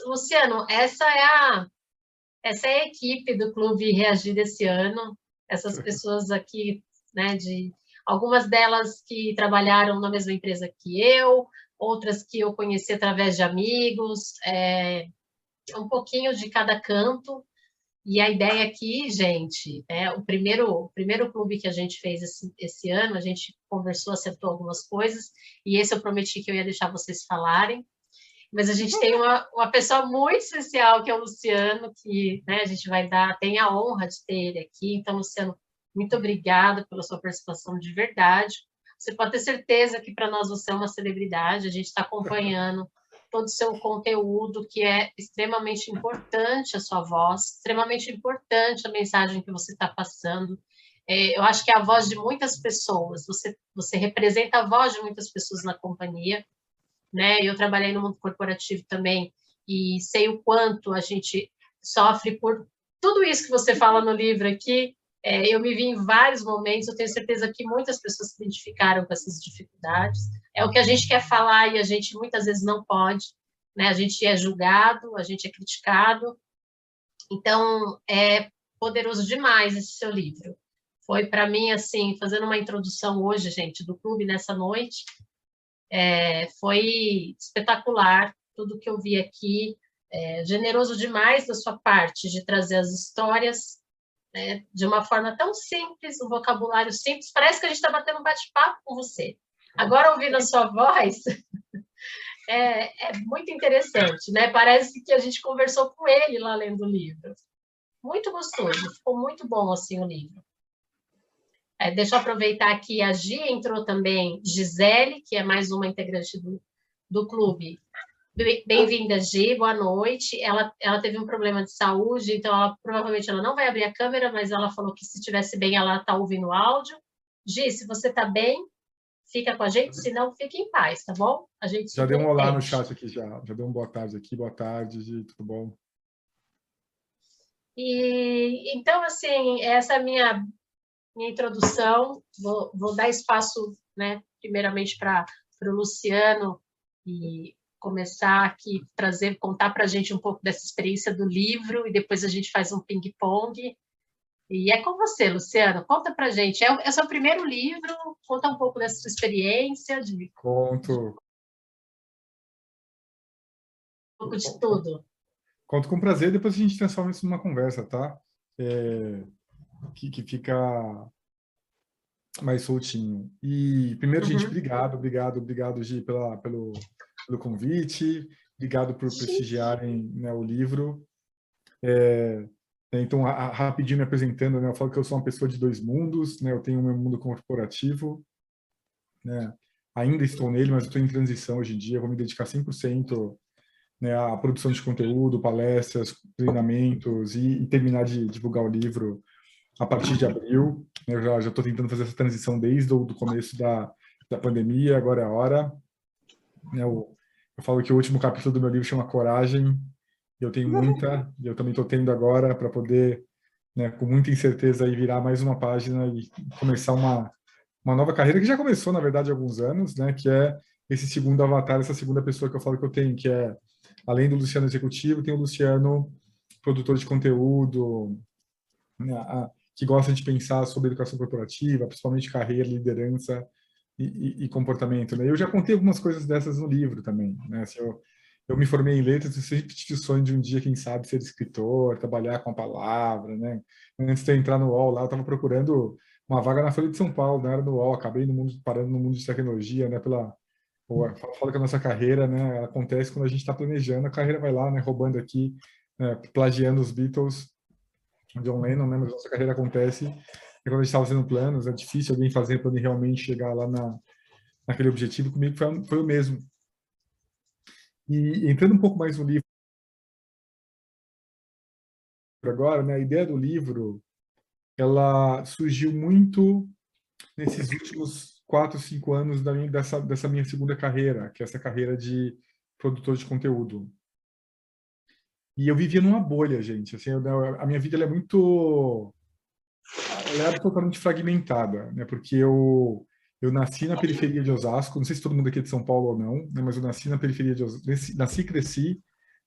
Luciano, essa é a equipe do Clube Reagir desse ano. Essas pessoas aqui, né, algumas delas que trabalharam na mesma empresa que eu, outras que eu conheci através de amigos, um pouquinho de cada canto. E a ideia aqui, gente, o primeiro clube que a gente fez esse ano, a gente conversou, acertou algumas coisas, e esse eu prometi que eu ia deixar vocês falarem. Mas a gente tem uma pessoa muito especial, que é o Luciano, que, né, a gente tem a honra de ter ele aqui. Então, Luciano, muito obrigada pela sua participação de verdade. Você pode ter certeza que para nós você é uma celebridade, a gente está acompanhando todo o seu conteúdo, que é extremamente importante a sua voz, extremamente importante a mensagem que você está passando. Eu acho que é a voz de muitas pessoas, você representa a voz de muitas pessoas na companhia, né? Eu trabalhei no mundo corporativo também e sei o quanto a gente sofre por tudo isso que você fala no livro aqui. Eu me vi em vários momentos, eu tenho certeza que muitas pessoas se identificaram com essas dificuldades. É o que a gente quer falar e a gente muitas vezes não pode, né? A gente é julgado, a gente é criticado. Então, é poderoso demais esse seu livro. Foi para mim, assim, fazendo uma introdução hoje, gente, do clube nessa noite, foi espetacular tudo que eu vi aqui, generoso demais da sua parte de trazer as histórias, né, de uma forma tão simples, um vocabulário simples, parece que a gente está batendo um bate-papo com você. Agora, ouvindo a sua voz, é muito interessante, né? Parece que a gente conversou com ele lá lendo o livro. Muito gostoso, ficou muito bom assim o livro. Deixa eu aproveitar aqui, a Gi entrou também, Gisele, que é mais uma integrante do clube. Bem-vinda, Gi, boa noite. Ela teve um problema de saúde, então provavelmente ela não vai abrir a câmera, mas ela falou que se estivesse bem, ela está ouvindo o áudio. Gi, se você está bem, fica com a gente, se não, fique em paz, tá bom? A gente já deu um olá no chat aqui, já deu um boa tarde aqui, boa tarde, Gi, tudo bom? E então, assim, essa é a minha introdução. Vou dar espaço, né, primeiramente para o Luciano e começar aqui contar para a gente um pouco dessa experiência do livro e depois a gente faz um ping-pong. E é com você, Luciano. Conta para a gente. É o seu primeiro livro? Conta um pouco dessa sua experiência. Conto. Um pouco de tudo. Conto com prazer, depois a gente transforma isso numa conversa, tá? Que fica mais soltinho. E primeiro, gente, obrigado, Gi, pelo convite, obrigado por prestigiarem, né, o livro. Então, rapidinho me apresentando, né, eu falo que eu sou uma pessoa de dois mundos, né, eu tenho o meu mundo corporativo, né, ainda estou nele, mas estou em transição hoje em dia, vou me dedicar 100%, né, à produção de conteúdo, palestras, treinamentos e terminar de divulgar o livro a partir de abril. Eu já estou tentando fazer essa transição desde o começo da pandemia, agora é a hora. Eu falo que o último capítulo do meu livro chama Coragem, eu tenho muita, e eu também estou tendo agora para poder, né, com muita incerteza, aí virar mais uma página e começar uma nova carreira, que já começou, na verdade, há alguns anos, né, que é esse segundo avatar, essa segunda pessoa que eu falo que eu tenho, que é, além do Luciano executivo, tem o Luciano produtor de conteúdo, né, que gosta de pensar sobre educação corporativa, principalmente carreira, liderança e comportamento, né? Eu já contei algumas coisas dessas no livro também, né? Assim, eu me formei em letras, eu sempre tive o sonho de um dia, quem sabe, ser escritor, trabalhar com a palavra, né? Antes de eu entrar no UOL lá, eu estava procurando uma vaga na Folha de São Paulo, não era no UOL, acabei parando no mundo de tecnologia, né? Fala que a nossa carreira, né, ela acontece quando a gente está planejando, a carreira vai lá, né, roubando aqui, né, plagiando os Beatles, John Lennon, né, mas a nossa carreira acontece quando a gente está fazendo planos, é difícil alguém fazer para realmente chegar lá naquele objetivo. Comigo foi o mesmo. E entrando um pouco mais no livro agora, né, a ideia do livro, ela surgiu muito nesses últimos 4, 5 anos dessa minha segunda carreira, que é essa carreira de produtor de conteúdo. E eu vivia numa bolha, gente. Assim, a minha vida ela é absolutamente fragmentada, né? Porque eu nasci na periferia de Osasco, não sei se todo mundo aqui é de São Paulo ou não, né? Mas eu nasci na periferia de Osasco, nasci e cresci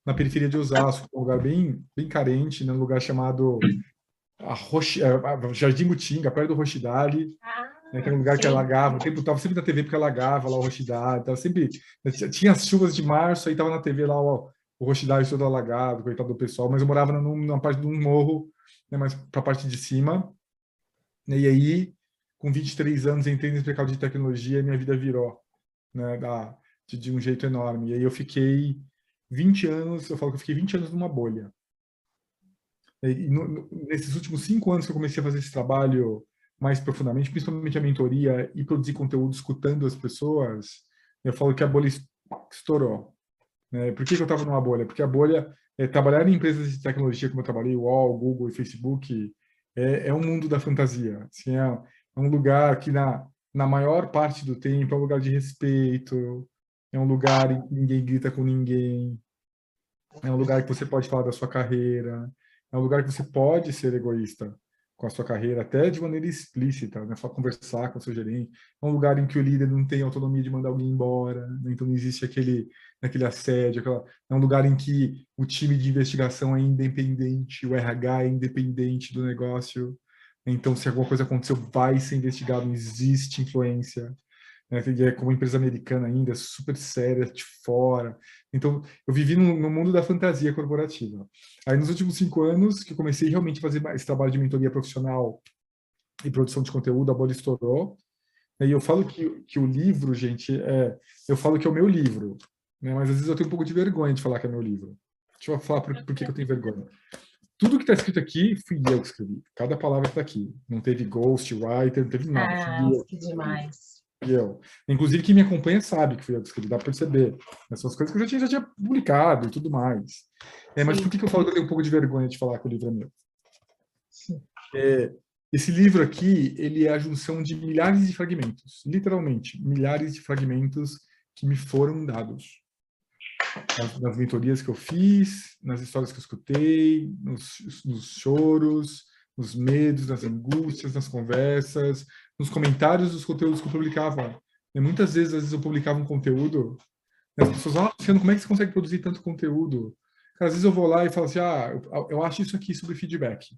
na periferia de Osasco, um lugar bem, bem carente, né, um lugar chamado Jardim Mutinga, perto do Rochidale, né, que é um lugar que sim. alagava, o tempo estava sempre na TV porque alagava lá o Rochidale, tava sempre, tinha as chuvas de março, aí estava na TV lá o Rochidale todo alagado, coitado do pessoal, mas eu morava numa parte de um morro, né, mais para a parte de cima, né, e aí, com 23 anos, entrei nesse mercado de tecnologia e minha vida virou, né, de um jeito enorme. E aí eu fiquei 20 anos, eu falo que eu fiquei 20 anos numa bolha. E nesses últimos 5 anos que eu comecei a fazer esse trabalho mais profundamente, principalmente a mentoria e produzir conteúdo escutando as pessoas, eu falo que a bolha estourou. Né? Por que eu estava numa bolha? Porque a bolha, trabalhar em empresas de tecnologia como eu trabalhei, UOL, Google e Facebook, é um mundo da fantasia. Assim, é um lugar que na maior parte do tempo é um lugar de respeito, é um lugar em que ninguém grita com ninguém, é um lugar que você pode falar da sua carreira, é um lugar que você pode ser egoísta com a sua carreira, até de maneira explícita, né? Só conversar com o seu gerente. É um lugar em que o líder não tem autonomia de mandar alguém embora, né? Então não existe aquele assédio. É um lugar em que o time de investigação é independente, o RH é independente do negócio. Então, se alguma coisa aconteceu, vai ser investigado, não existe influência. Né? E é como empresa americana ainda, super séria, de fora. Então, eu vivi no mundo da fantasia corporativa. Aí, nos últimos 5 anos, que eu comecei realmente a fazer esse trabalho de mentoria profissional e produção de conteúdo, a bola estourou. E eu falo que o livro, gente, eu falo que é o meu livro, né? Mas às vezes eu tenho um pouco de vergonha de falar que é meu livro. Deixa eu falar por que eu tenho vergonha. Tudo que está escrito aqui, fui eu que escrevi. Cada palavra está aqui. Não teve ghostwriter, não teve nada. Que demais. Eu. Inclusive, quem me acompanha sabe que fui eu que escrevi, dá para perceber. Essas coisas que eu já tinha publicado e tudo mais. Mas por que eu falo que eu tenho um pouco de vergonha de falar que o livro é meu? Esse livro aqui, ele é a junção de milhares de fragmentos, literalmente, milhares de fragmentos que me foram dados. Nas mentorias que eu fiz, nas histórias que eu escutei, nos choros, nos medos, nas angústias, nas conversas, nos comentários dos conteúdos que eu publicava. E muitas vezes, às vezes eu publicava um conteúdo, e as pessoas, Luciano, como é que você consegue produzir tanto conteúdo? Às vezes eu vou lá e falo assim, eu acho isso aqui sobre feedback.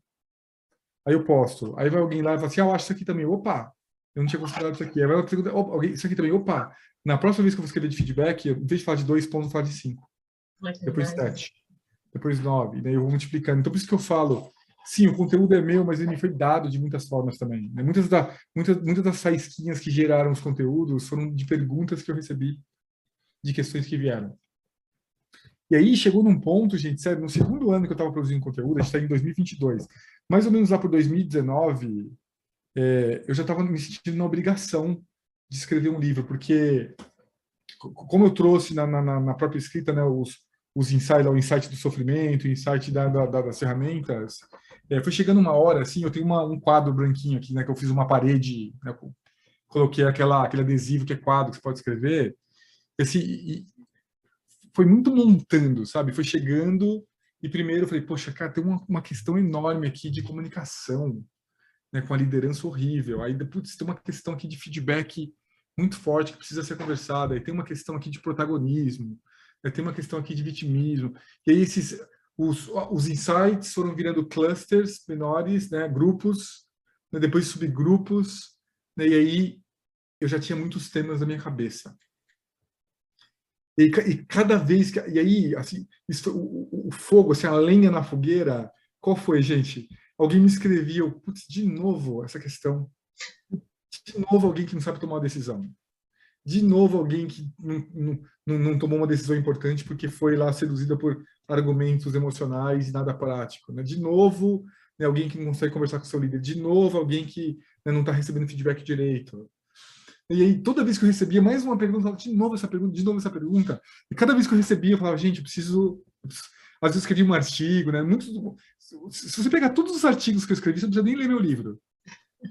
Aí eu posto. Aí vai alguém lá e fala assim, eu acho isso aqui também. Opa, eu não tinha considerado isso aqui. Aí vai outra pergunta, alguém, isso aqui também. Opa, na próxima vez que eu vou escrever de feedback, em vez de falar de 2 pontos, eu vou falar de 5. Depois 7. Depois 9. E daí eu vou multiplicando. Então, por isso que eu falo, sim, o conteúdo é meu, mas ele me foi dado de muitas formas também. Né? Muitas das faísquinhas que geraram os conteúdos foram de perguntas que eu recebi, de questões que vieram. E aí chegou num ponto, gente, sério, no segundo ano que eu estava produzindo conteúdo, a gente está em 2022, mais ou menos lá por 2019, eu já estava me sentindo na obrigação de escrever um livro, porque, como eu trouxe na própria escrita, né, os insights, o insight do sofrimento, o insight das ferramentas, foi chegando uma hora, assim, eu tenho um quadro branquinho aqui, né, que eu fiz uma parede, né, coloquei aquele adesivo que é quadro que você pode escrever, assim, foi muito montando, sabe? Foi chegando e primeiro eu falei, poxa, cara, tem uma questão enorme aqui de comunicação, né, com a liderança horrível. Aí, putz, tem uma questão aqui de feedback muito forte que precisa ser conversada. Aí tem uma questão aqui de protagonismo. Aí tem uma questão aqui de vitimismo. E aí os insights foram virando clusters menores, né, grupos, né, depois subgrupos, né, e aí eu já tinha muitos temas na minha cabeça. E cada vez que... E aí, assim, isso, o fogo, assim, a lenha na fogueira, qual foi, gente? Alguém me escrevia, putz, de novo essa questão. De novo alguém que não sabe tomar uma decisão. De novo alguém que não tomou uma decisão importante porque foi lá seduzida por argumentos emocionais e nada prático. Né? De novo, né, alguém que não consegue conversar com o seu líder. De novo, alguém que, né, não está recebendo feedback direito. E aí, toda vez que eu recebia mais uma pergunta, eu falava, de novo essa pergunta, de novo essa pergunta. E cada vez que eu recebia, eu falava, gente, eu preciso... Às vezes eu escrevi um artigo, né? Se você pegar todos os artigos que eu escrevi, você não precisa nem ler meu livro.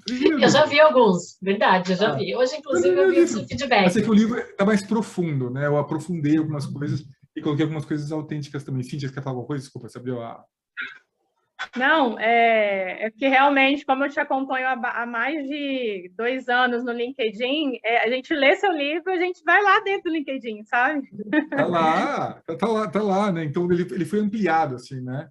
Eu já vi alguns, verdade, eu já vi. Hoje, inclusive, eu vi o seu feedback. Mas é que o livro está mais profundo, né? Eu aprofundei algumas coisas e coloquei algumas coisas autênticas também. Cíntia, você quer falar alguma coisa? Desculpa, você abriu a... Não, é que realmente, como eu te acompanho há mais de 2 anos no LinkedIn, a gente lê seu livro, a gente vai lá dentro do LinkedIn, sabe? Tá lá, né? Então ele foi ampliado, assim, né?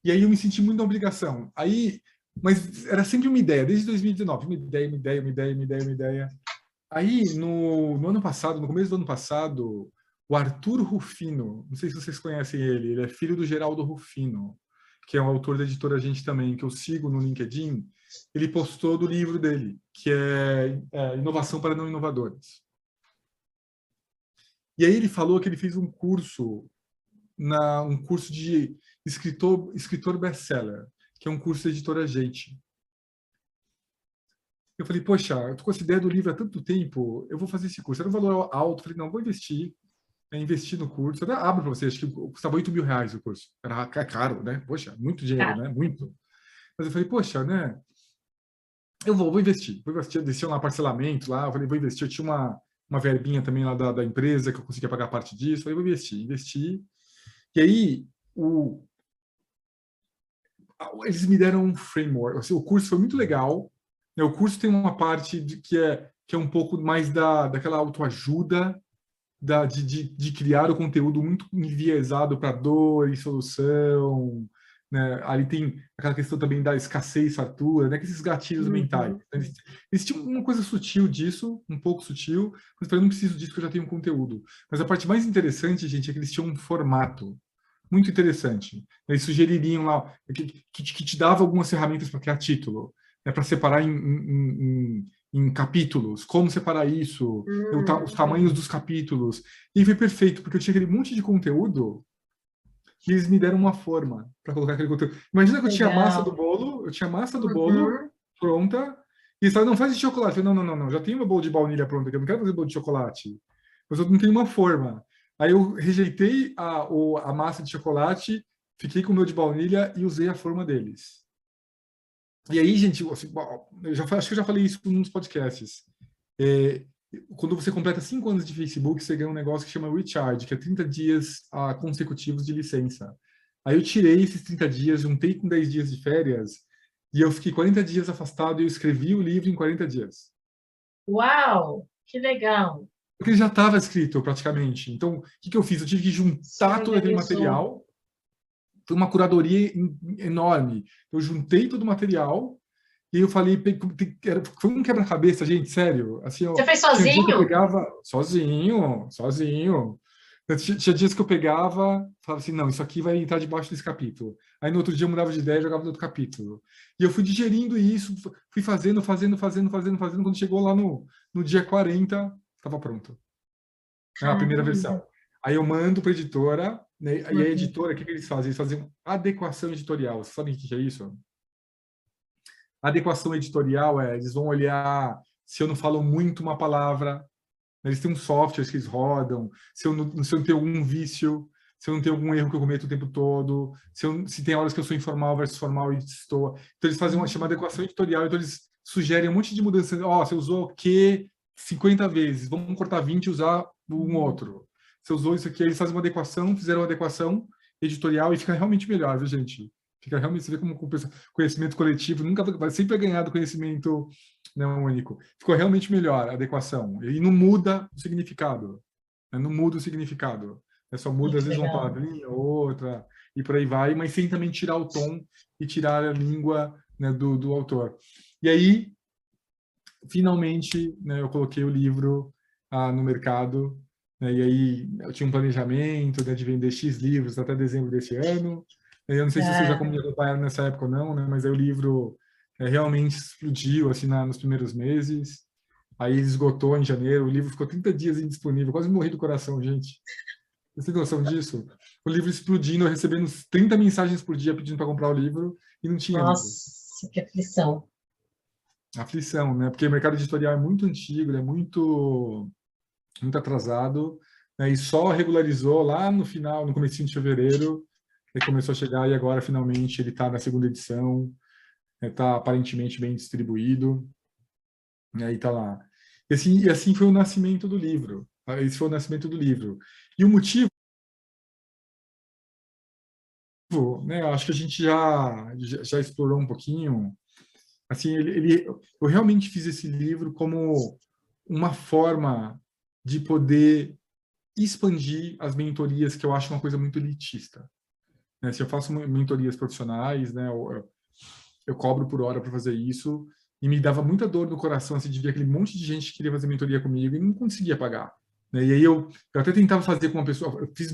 E aí eu me senti muito na obrigação. Aí, mas era sempre uma ideia, desde 2019, uma ideia. Aí, no ano passado, no começo do ano passado, o Arthur Rufino, não sei se vocês conhecem ele é filho do Geraldo Rufino, que é um autor da editora Gente também, que eu sigo no LinkedIn. Ele postou do livro dele, que é Inovação para Não Inovadores. E aí ele falou que ele fez um curso de escritor best-seller, que é um curso da editora Gente. Eu falei, poxa, eu tô com essa ideia do livro há tanto tempo, eu vou fazer esse curso. Era um valor alto, eu falei, não, vou investir. Investir no curso. Eu até abro para vocês, acho que custava R$ 8.000 o curso. Era caro, né? Poxa, muito dinheiro, né? Muito. Mas eu falei, poxa, né? Eu vou investir. Vou investir, desceu lá parcelamento lá, eu falei, vou investir. Eu tinha uma verbinha também lá da empresa que eu conseguia pagar parte disso. Eu falei, vou investir. E aí, eles me deram um framework. Assim, o curso foi muito legal. Né? O curso tem uma parte que é um pouco mais daquela autoajuda, de criar o conteúdo muito enviesado para dor e solução. Né? Ali tem aquela questão também da escassez, fartura, né? Que esses gatilhos mentais. Eles tinham uma coisa sutil disso, um pouco sutil, mas eu falei, não preciso disso, que eu já tenho um conteúdo. Mas a parte mais interessante, gente, é que eles tinham um formato muito interessante. Eles sugeririam lá, que te dava algumas ferramentas para criar título, né, para separar em capítulos, como separar isso, os tamanhos dos capítulos. E foi perfeito, porque eu tinha aquele monte de conteúdo e eles me deram uma forma para colocar aquele conteúdo. Imagina que eu tinha massa do bolo, pronta, e eles falaram, não, faz de chocolate. Eu falei, não, já tenho uma bolo de baunilha pronta aqui, eu não quero fazer bolo de chocolate. Mas eu não tenho uma forma. Aí eu rejeitei a massa de chocolate, fiquei com o meu de baunilha e usei a forma deles. E aí, gente, assim, acho que eu já falei isso em uns podcasts. Quando você completa 5 anos de Facebook, você ganha um negócio que chama Recharge, que é 30 dias consecutivos de licença. Aí eu tirei esses 30 dias, juntei com 10 dias de férias, e eu fiquei 40 dias afastado e eu escrevi o livro em 40 dias. Uau, que legal! Porque ele já estava escrito, praticamente. Então, o que eu fiz? Eu tive que juntar todo aquele material. Foi uma curadoria enorme. Eu juntei todo o material e eu falei, foi um quebra-cabeça, gente, sério. Assim, Você fez sozinho? Tinha dia que eu pegava sozinho. Tinha dias que eu pegava, falava assim, não, isso aqui vai entrar debaixo desse capítulo. Aí no outro dia eu mudava de ideia e jogava no outro capítulo. E eu fui digerindo isso, fui fazendo. Quando chegou lá no dia 40, estava pronto. É a primeira versão. Aí eu mando para a editora, né? E a editora, o que eles fazem? Eles fazem adequação editorial. Vocês sabem o que é isso? Adequação editorial eles vão olhar se eu não falo muito uma palavra, eles têm um software que eles rodam, se eu não tenho algum vício, se eu não tenho algum erro que eu cometo o tempo todo, se tem horas que eu sou informal versus formal e estou. Então eles fazem uma chamada adequação editorial, então eles sugerem um monte de mudanças. Você usou o que 50 vezes, vamos cortar 20 e usar um outro. Você usou isso aqui, eles fazem uma adequação, fizeram uma adequação editorial e fica realmente melhor, viu, gente? Fica realmente, você vê como conhecimento coletivo nunca vai sempre ganhar do conhecimento não único. Ficou realmente melhor a adequação. E não muda o significado. Né? Não muda o significado. Só muda, às vezes, uma palavrinha, outra, e por aí vai, mas sem também tirar o tom e tirar a língua, né, do autor. E aí, finalmente, né, eu coloquei o livro no mercado, né, e aí eu tinha um planejamento, né, de vender X livros até dezembro desse ano. Eu não sei se vocês já acompanharam nessa época ou não, né, mas aí o livro realmente explodiu assim, nos primeiros meses. Aí ele esgotou em janeiro, o livro ficou 30 dias indisponível, quase morri do coração, gente. Você tem noção disso? O livro explodindo, eu recebendo 30 mensagens por dia pedindo para comprar o livro e não tinha livro. Nossa, que aflição. Aflição, né? Porque o mercado editorial é muito antigo, é muito atrasado, né? E só regularizou lá no final, no comecinho de fevereiro, e começou a chegar, e agora finalmente ele está na segunda edição, está aparentemente bem distribuído, e aí está lá. E assim foi o nascimento do livro. Esse foi o nascimento do livro. E o motivo né, acho que a gente já explorou um pouquinho. Assim, eu realmente fiz esse livro como uma forma de poder expandir as mentorias, que eu acho uma coisa muito elitista. Né? Se eu faço mentorias profissionais, né, eu cobro por hora para fazer isso, e me dava muita dor no coração assim, de ver aquele monte de gente que queria fazer mentoria comigo e não conseguia pagar. Né? E aí eu até tentava fazer com uma pessoa, eu fiz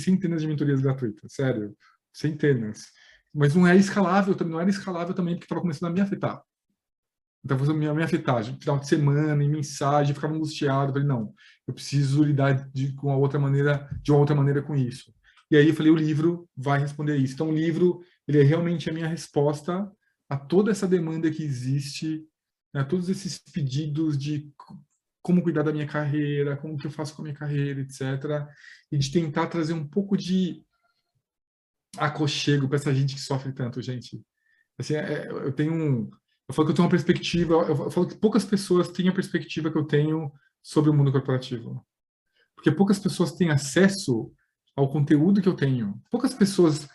centenas de mentorias gratuitas, sério, centenas. Mas não era escalável também, porque estava começando a me afetar. Então, me afetar, de final de semana, em mensagem, eu ficava angustiado. Falei, não, eu preciso lidar de uma outra maneira com isso. E aí eu falei, o livro vai responder isso. Então, o livro, ele é realmente a minha resposta a toda essa demanda que existe, né, a todos esses pedidos de como cuidar da minha carreira, como que eu faço com a minha carreira, etc. E de tentar trazer um pouco de aconchego para essa gente que sofre tanto, gente. Assim, eu falo que eu tenho uma perspectiva, eu falo que poucas pessoas têm a perspectiva que eu tenho sobre o mundo corporativo. Porque poucas pessoas têm acesso ao conteúdo que eu tenho. Poucas pessoas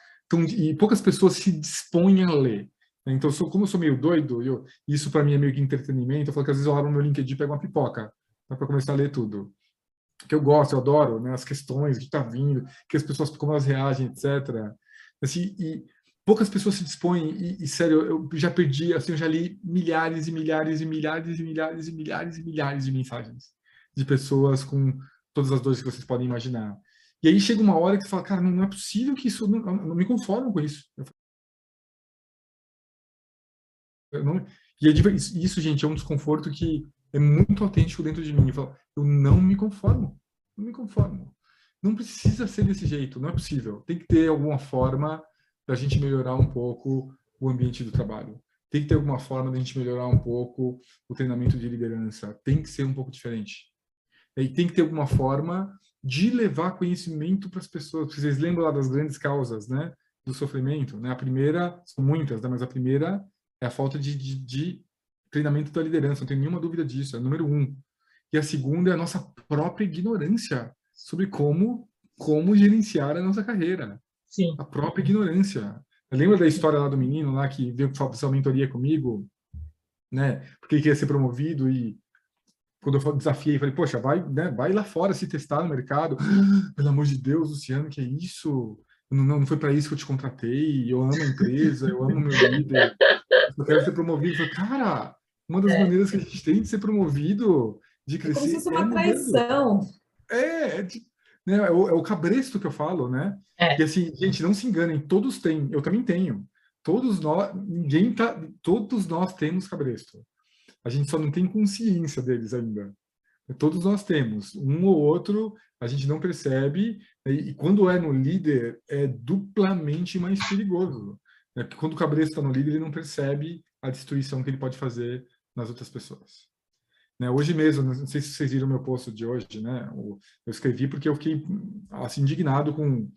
se dispõem a ler. Então, como eu sou meio doido, isso para mim é meio que entretenimento, eu falo que às vezes eu abro no meu LinkedIn e pego uma pipoca para começar a ler tudo. Que eu gosto, eu adoro, né, as questões, o que está vindo, que as pessoas, como elas reagem, etc. Assim, e poucas pessoas se dispõem, sério, eu já perdi, assim, eu já li milhares e milhares e milhares e milhares e milhares e milhares de mensagens de pessoas com todas as dores que vocês podem imaginar. E aí chega uma hora que você fala, cara, não é possível que isso, não me conformo com isso. Isso, gente, é um desconforto que é muito autêntico dentro de mim. Eu não me conformo. Não me conformo. Não precisa ser desse jeito, não é possível. Tem que ter alguma forma da gente melhorar um pouco o ambiente do trabalho. Tem que ter alguma forma da gente melhorar um pouco o treinamento de liderança. Tem que ser um pouco diferente. E tem que ter alguma forma de levar conhecimento para as pessoas. Vocês lembram lá das grandes causas, né, do sofrimento? Né? A primeira, são muitas, né, mas a primeira é a falta de treinamento da liderança, não tenho nenhuma dúvida disso, é o número 1. E a segunda é a nossa própria ignorância sobre como gerenciar a nossa carreira. Sim. A própria ignorância. Lembra da história lá do menino lá que veio fazer uma mentoria comigo, né? Porque ele queria ser promovido e quando eu desafiei, falei, poxa, vai lá fora se testar no mercado. Pelo amor de Deus, Luciano, que é isso? Não foi para isso que eu te contratei. Eu amo a empresa, eu amo o meu líder. Eu quero ser promovido. Eu falei, cara, uma das maneiras que a gente tem de ser promovido, de crescer, como se fosse uma traição. Né, é o cabresto que eu falo, né? E assim, gente, não se enganem, todos têm, eu também tenho. Todos nós temos cabresto. A gente só não tem consciência deles ainda. Todos nós temos. Um ou outro, a gente não percebe. E quando é no líder, é duplamente mais perigoso. Né? Porque quando o cabresto está no líder, ele não percebe a destruição que ele pode fazer nas outras pessoas. Né? Hoje mesmo, não sei se vocês viram meu post de hoje, né? Eu escrevi porque eu fiquei assim, indignado com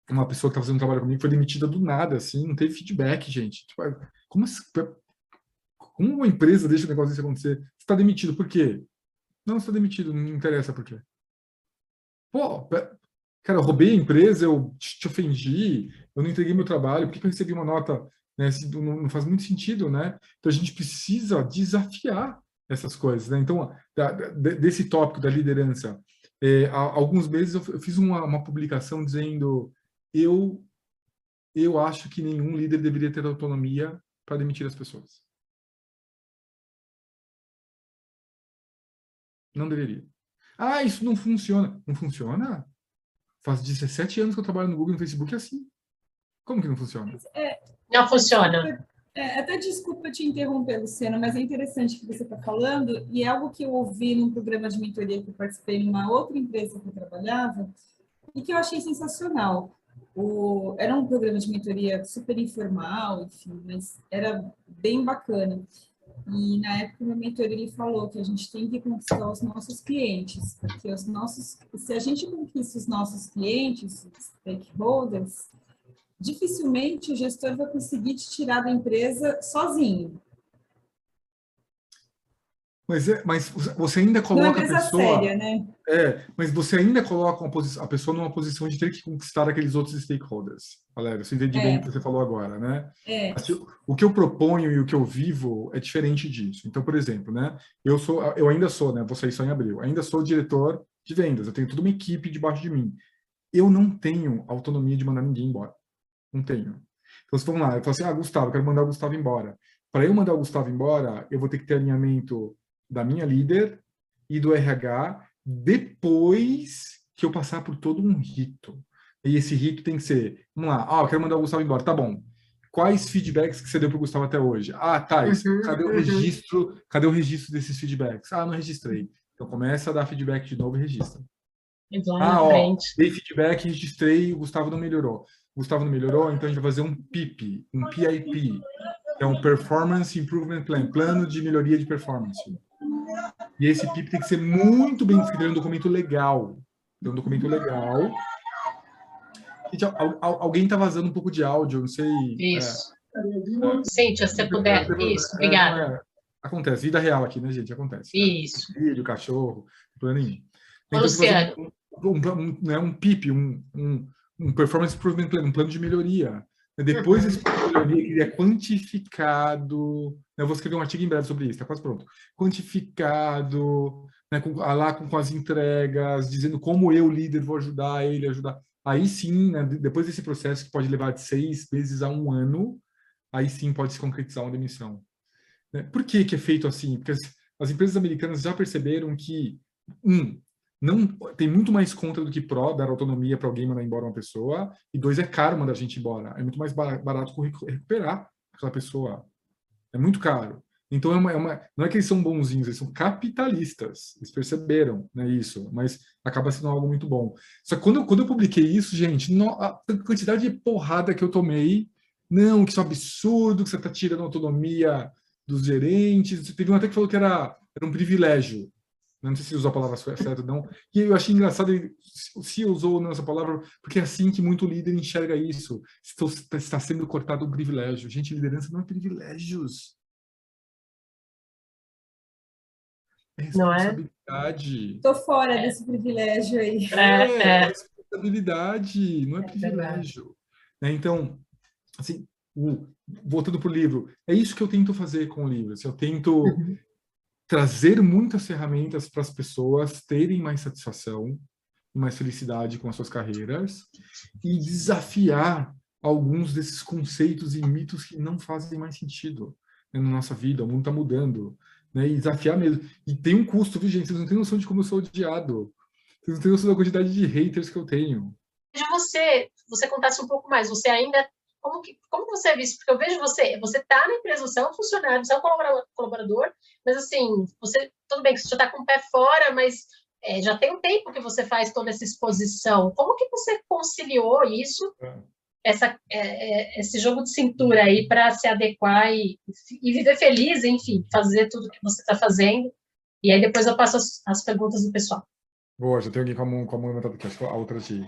uma pessoa que estava fazendo um trabalho comigo, que foi demitida do nada, assim, não teve feedback, gente. Tipo, como uma empresa deixa o negócio desse acontecer? Você está demitido, por quê? Não, você está demitido, não interessa por quê. Pô, cara, eu roubei a empresa, eu te ofendi, eu não entreguei meu trabalho, por que eu recebi uma nota, né? Não faz muito sentido, né? Então a gente precisa desafiar essas coisas, né? Então, desse tópico da liderança, há alguns meses eu fiz uma publicação dizendo eu acho que nenhum líder deveria ter autonomia para demitir as pessoas. Não deveria. Ah, isso não funciona. Não funciona? Faz 17 anos que eu trabalho no Google e no Facebook assim. Como que não funciona? Não funciona. Até desculpa te interromper, Luciano, mas é interessante o que você está falando, e é algo que eu ouvi num programa de mentoria que eu participei numa outra empresa que eu trabalhava, e que eu achei sensacional. Era um programa de mentoria super informal, enfim, mas era bem bacana. E na época o meu mentor ele falou que a gente tem que conquistar os nossos clientes, porque se a gente conquista os nossos clientes, os stakeholders, dificilmente o gestor vai conseguir te tirar da empresa sozinho. Mas você ainda Não é coloca a empresa pessoa... séria, né? Mas você ainda coloca a pessoa numa posição de ter que conquistar aqueles outros stakeholders. Valério, você entende bem o que você falou agora, né? Assim, o que eu proponho e o que eu vivo é diferente disso. Então, por exemplo, né? Eu ainda sou, né? Vou sair só em abril. Ainda sou diretor de vendas. Eu tenho toda uma equipe debaixo de mim. Eu não tenho autonomia de mandar ninguém embora. Não tenho. Então, vamos lá. Eu falo assim, Gustavo, eu quero mandar o Gustavo embora. Para eu mandar o Gustavo embora, eu vou ter que ter alinhamento da minha líder e do RH depois que eu passar por todo um rito. E esse rito tem que ser, vamos lá, eu quero mandar o Gustavo embora, tá bom. Quais feedbacks que você deu para o Gustavo até hoje? Tais, cadê o registro? Cadê o registro desses feedbacks? Não registrei. Então começa a dar feedback de novo e registra. Dei feedback, registrei, o Gustavo não melhorou. O Gustavo não melhorou, então a gente vai fazer um PIP, um PIP, que é um Performance Improvement Plan, plano de melhoria de performance. E esse PIP tem que ser muito bem escrito, é um documento legal. É um documento legal. Gente, alguém está vazando um pouco de áudio, não sei... Isso. Cíntia, se você puder. Isso, obrigada. Acontece, vida real aqui, né, gente? Acontece. Isso. Filho, cachorro, problema nenhum. Então, Luciano. Um PIP, um Performance Improvement Plan, um plano de melhoria. Depois desse plano de melhoria, ele é quantificado. Eu vou escrever um artigo em breve sobre isso, está quase pronto. Quantificado, né, com as entregas, dizendo como eu, líder, vou ajudar ele a ajudar. Aí sim, né, depois desse processo que pode levar de 6 meses a 1 ano, aí sim pode se concretizar uma demissão. Por que é feito assim? Porque as empresas americanas já perceberam que, não tem muito mais contra do que pró dar autonomia para alguém mandar embora uma pessoa, e 2, é caro mandar a gente embora. É muito mais barato recuperar aquela pessoa. É muito caro. Então, não é que eles são bonzinhos, eles são capitalistas. Eles perceberam, né, isso, mas acaba sendo algo muito bom. Só que quando eu publiquei isso, gente, a quantidade de porrada que eu tomei, não, que isso é um absurdo, que você está tirando a autonomia dos gerentes. Teve um até que falou que era um privilégio. Não sei se usou a palavra certa ou não. E eu achei engraçado se usou ou não essa palavra, porque é assim que muito líder enxerga isso. Está sendo cortado um privilégio. Gente, liderança não é privilégios. É responsabilidade. Estou fora desse privilégio aí. É responsabilidade, não é privilégio. Então, assim, voltando para o livro, é isso que eu tento fazer com o livro. Eu tento trazer muitas ferramentas para as pessoas terem mais satisfação e mais felicidade com as suas carreiras e desafiar alguns desses conceitos e mitos que não fazem mais sentido, né, na nossa vida. O mundo está mudando, né, e desafiar mesmo. E tem um custo, viu, gente? Vocês não têm noção de como eu sou odiado. Vocês não têm noção da quantidade de haters que eu tenho. De você contasse um pouco mais. Você ainda... Como você é visto? Porque eu vejo você está na empresa, você é um funcionário, você é um colaborador, mas assim, tudo bem que você já está com o pé fora, mas já tem um tempo que você faz toda essa exposição. Como que você conciliou isso, esse jogo de cintura aí para se adequar e viver feliz, enfim, fazer tudo que você está fazendo? E aí depois eu passo as perguntas do pessoal. Boa, já tem alguém com a mão levantada aqui, acho que a outra aqui.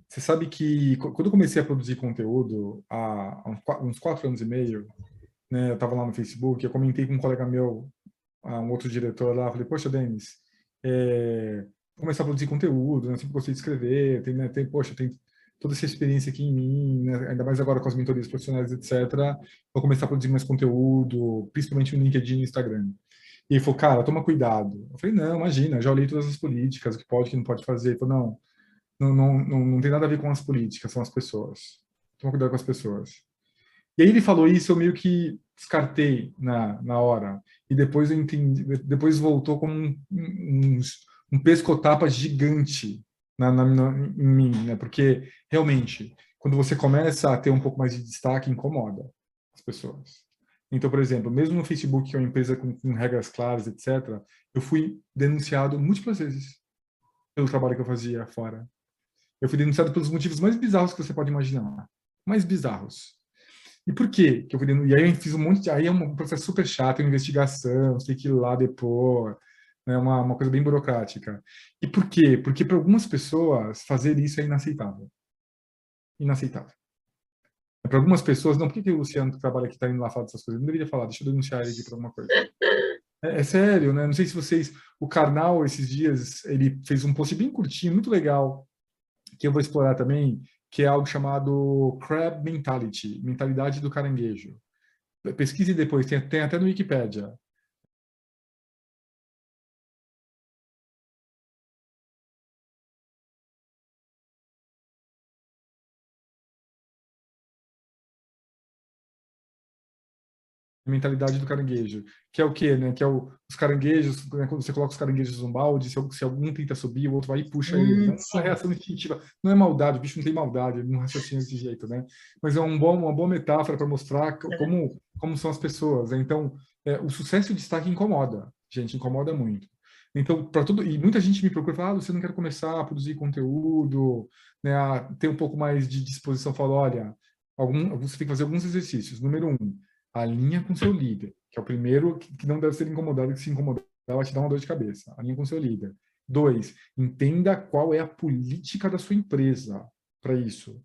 Você sabe que quando eu comecei a produzir conteúdo há uns 4 anos e meio, né, eu estava lá no Facebook, eu comentei com um colega meu, um outro diretor lá, falei, poxa, Denis, vou começar a produzir conteúdo, né, sempre gostei de escrever, tem toda essa experiência aqui em mim, né, ainda mais agora com as mentorias profissionais, etc., vou começar a produzir mais conteúdo, principalmente no LinkedIn e no Instagram. E ele falou, cara, toma cuidado. Eu falei, não, imagina, já olhei todas as políticas, o que pode, o que não pode fazer. Ele falou, não tem nada a ver com as políticas, são as pessoas. Toma cuidado com as pessoas. E aí ele falou isso, eu meio que descartei na hora. E depois eu entendi, depois voltou como um pescotapa gigante em mim, né? Porque, realmente, quando você começa a ter um pouco mais de destaque, incomoda as pessoas. Então, por exemplo, mesmo no Facebook, que é uma empresa com regras claras, etc., eu fui denunciado múltiplas vezes pelo trabalho que eu fazia fora. Eu fui denunciado pelos motivos mais bizarros que você pode imaginar. Mais bizarros. E por quê que eu fui denunciado? E aí eu fiz um monte de... Aí é um processo super chato, uma investigação, você tem que ir lá depor, né, uma coisa bem burocrática. E por quê? Porque para algumas pessoas, fazer isso é inaceitável. Inaceitável. Para algumas pessoas, não, por que o Luciano que trabalha aqui está indo lá falar dessas coisas? Eu não deveria falar, deixa eu denunciar ele aqui por alguma coisa. É sério, né? Não sei se vocês... O Karnal, esses dias, ele fez um post bem curtinho, muito legal, que eu vou explorar também, que é algo chamado Crab Mentality, mentalidade do caranguejo. Pesquise depois, tem até no Wikipedia. Mentalidade do caranguejo, que é o quê, né? Que é os caranguejos, né? Quando você coloca os caranguejos num balde, se algum tenta subir, o outro vai e puxa ele. É uma Sim. reação instintiva, não é maldade, o bicho não tem maldade, ele não raciocina desse jeito, né? Mas é uma boa metáfora para mostrar como são as pessoas, né? Então, o sucesso e o destaque incomoda, gente, incomoda muito. Então, para tudo, e muita gente me procura e fala, você não quer começar a produzir conteúdo, né, a ter um pouco mais de disposição, fala, olha, você tem que fazer alguns exercícios. Número 1, alinha com seu líder, que é o primeiro que não deve ser incomodado, que se incomodar vai te dar uma dor de cabeça. Alinha com seu líder. 2, entenda qual é a política da sua empresa para isso.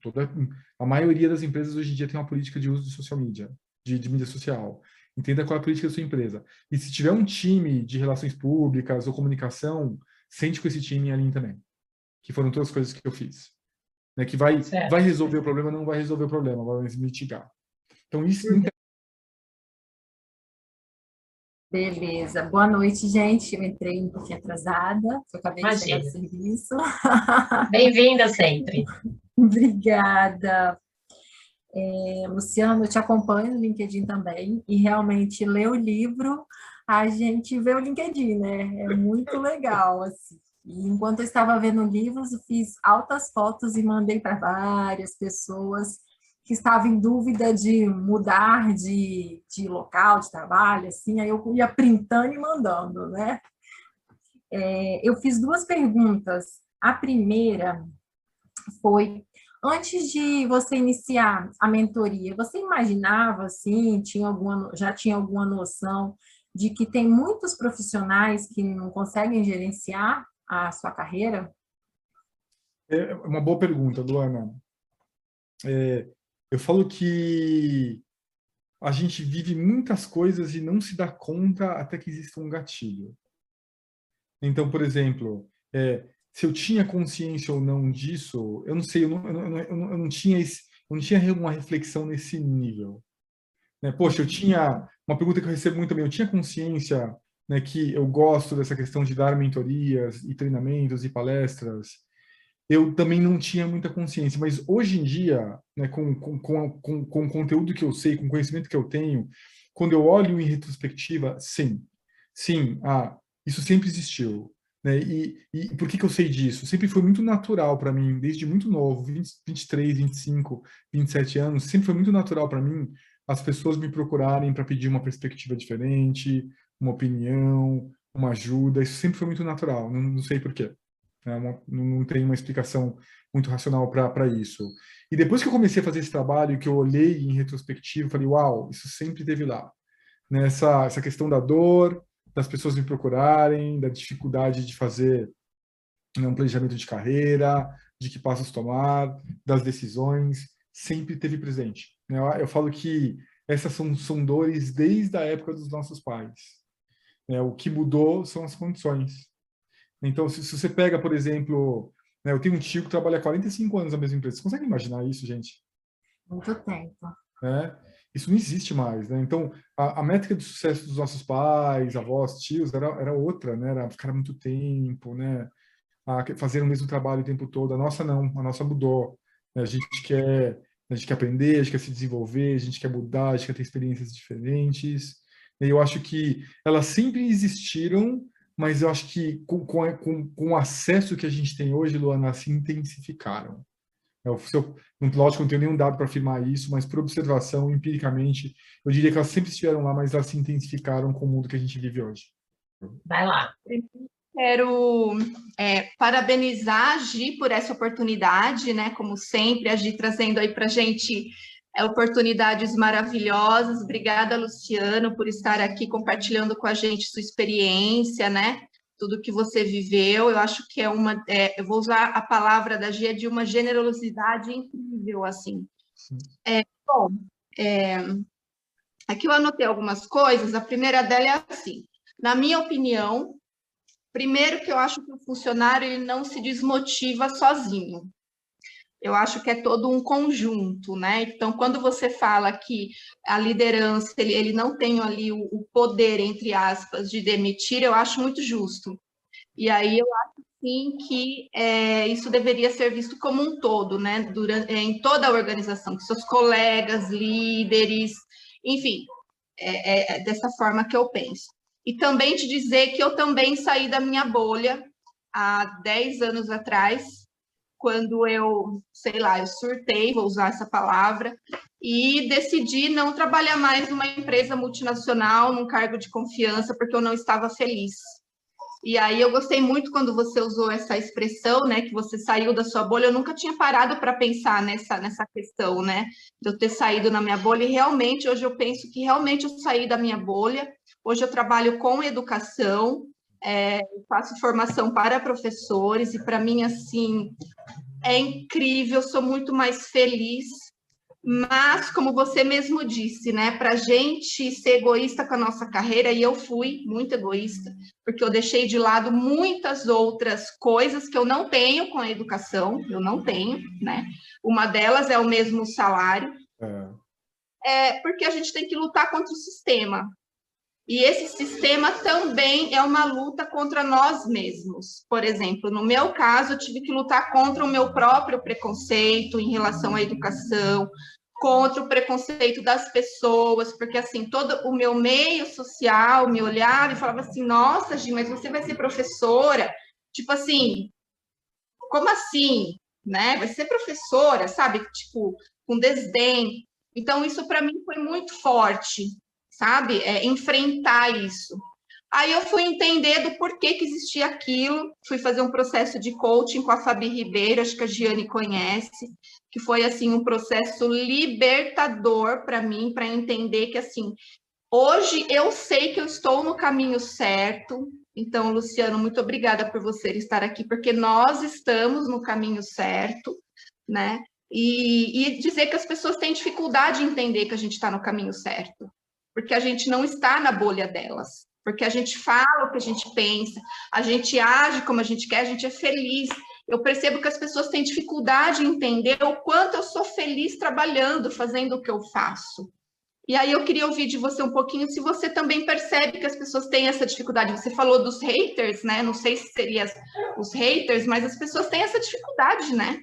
A maioria das empresas hoje em dia tem uma política de uso de social media, de mídia social. Entenda qual é a política da sua empresa. E se tiver um time de relações públicas ou comunicação, sente com esse time e alinhe também. Que foram todas as coisas que eu fiz. Né? Que vai resolver o problema, não vai resolver o problema, vai mitigar. Então, isso Beleza. Boa noite, gente. Eu entrei um pouquinho atrasada, eu acabei de chegar do serviço. Bem-vinda sempre. Obrigada. Luciano, eu te acompanho no LinkedIn também, e realmente ler o livro, a gente vê o LinkedIn, né? É muito legal, assim. E enquanto eu estava vendo livros, eu fiz altas fotos e mandei para várias pessoas que estavam em dúvida de mudar de local de trabalho, assim, aí eu ia printando e mandando, né? Eu fiz 2 perguntas. A primeira foi, antes de você iniciar a mentoria, você imaginava, assim, já tinha alguma noção de que tem muitos profissionais que não conseguem gerenciar a sua carreira? É uma boa pergunta, Luana. Eu falo que a gente vive muitas coisas e não se dá conta até que exista um gatilho. Então, por exemplo, se eu tinha consciência ou não disso, eu não sei, eu não tinha uma reflexão nesse nível. Né? Poxa, eu tinha uma pergunta que eu recebo muito também, eu tinha consciência, né, que eu gosto dessa questão de dar mentorias e treinamentos e palestras. Eu também não tinha muita consciência, mas hoje em dia, né, com o conteúdo que eu sei, com o conhecimento que eu tenho, quando eu olho em retrospectiva, sim, isso sempre existiu. Né? E por que eu sei disso? Sempre foi muito natural para mim, desde muito novo, 23, 25, 27 anos, sempre foi muito natural para mim as pessoas me procurarem para pedir uma perspectiva diferente, uma opinião, uma ajuda, isso sempre foi muito natural, não sei por quê. Não tem uma explicação muito racional para isso. E depois que eu comecei a fazer esse trabalho, que eu olhei em retrospectiva, falei, uau, isso sempre teve lá. Essa questão da dor, das pessoas me procurarem, da dificuldade de fazer um planejamento de carreira, de que passos tomar, das decisões, sempre teve presente. Eu falo que essas são dores desde a época dos nossos pais. O que mudou são as condições. Então, se você pega, por exemplo, né, eu tenho um tio que trabalha há 45 anos na mesma empresa. Você consegue imaginar isso, gente? Muito tempo. Isso não existe mais, né? Então, a métrica de sucesso dos nossos pais, avós, tios, era outra, né? Era ficar muito tempo, né? Fazer o mesmo trabalho o tempo todo. A nossa não, a nossa mudou. Né? A gente quer aprender, a gente quer se desenvolver, a gente quer mudar, a gente quer ter experiências diferentes. E eu acho que elas sempre existiram, mas eu acho que com o acesso que a gente tem hoje, Luana, se intensificaram. Lógico, não tenho nenhum dado para afirmar isso, mas por observação, empiricamente, eu diria que elas sempre estiveram lá, mas elas se intensificaram com o mundo que a gente vive hoje. Vai lá. Quero parabenizar a Gi por essa oportunidade, né? Como sempre, a Gi trazendo aí para a gente oportunidades maravilhosas. Obrigada, Luciano, por estar aqui compartilhando com a gente sua experiência, né? Tudo que você viveu. Eu acho que eu vou usar a palavra da Gi, de uma generosidade incrível, assim. Aqui eu anotei algumas coisas. A primeira dela é assim: Na minha opinião, primeiro que eu acho que o funcionário ele não se desmotiva sozinho. Eu acho que é todo um conjunto, né? Então, quando você fala que a liderança, ele não tem ali o poder, entre aspas, de demitir, eu acho muito justo. E aí eu acho, sim, que isso deveria ser visto como um todo, né? Em toda a organização, com seus colegas, líderes, enfim, é dessa forma que eu penso. E também te dizer que eu também saí da minha bolha há 10 anos atrás, quando eu, sei lá, eu surtei, vou usar essa palavra, e decidi não trabalhar mais numa empresa multinacional, num cargo de confiança, porque eu não estava feliz. E aí eu gostei muito quando você usou essa expressão, né, que você saiu da sua bolha. Eu nunca tinha parado para pensar nessa questão, né, de eu ter saído na minha bolha, e realmente hoje eu penso que realmente eu saí da minha bolha. Hoje eu trabalho com educação, faço formação para professores, e para mim, assim, é incrível, sou muito mais feliz, mas, como você mesmo disse, né, para a gente ser egoísta com a nossa carreira, e eu fui muito egoísta, porque eu deixei de lado muitas outras coisas que eu não tenho com a educação, eu não tenho, né, uma delas é o mesmo salário, porque a gente tem que lutar contra o sistema. E esse sistema também é uma luta contra nós mesmos. Por exemplo, no meu caso, eu tive que lutar contra o meu próprio preconceito em relação à educação, contra o preconceito das pessoas, porque assim, todo o meu meio social me olhava e falava assim: nossa, Gi, mas você vai ser professora? Tipo assim, como assim? Né? Vai ser professora, sabe? Tipo, com desdém. Então, isso para mim foi muito forte, sabe? Enfrentar isso. Aí eu fui entender do porquê que existia aquilo, fui fazer um processo de coaching com a Fabi Ribeiro, acho que a Giane conhece, que foi, assim, um processo libertador para mim, para entender que, assim, hoje eu sei que eu estou no caminho certo. Então, Luciano, muito obrigada por você estar aqui, porque nós estamos no caminho certo, né? E dizer que as pessoas têm dificuldade em entender que a gente está no caminho certo, porque a gente não está na bolha delas, porque a gente fala o que a gente pensa, a gente age como a gente quer, a gente é feliz. Eu percebo que as pessoas têm dificuldade em entender o quanto eu sou feliz trabalhando, fazendo o que eu faço. E aí eu queria ouvir de você um pouquinho se você também percebe que as pessoas têm essa dificuldade. Você falou dos haters, né? Não sei se seria os haters, mas as pessoas têm essa dificuldade, né?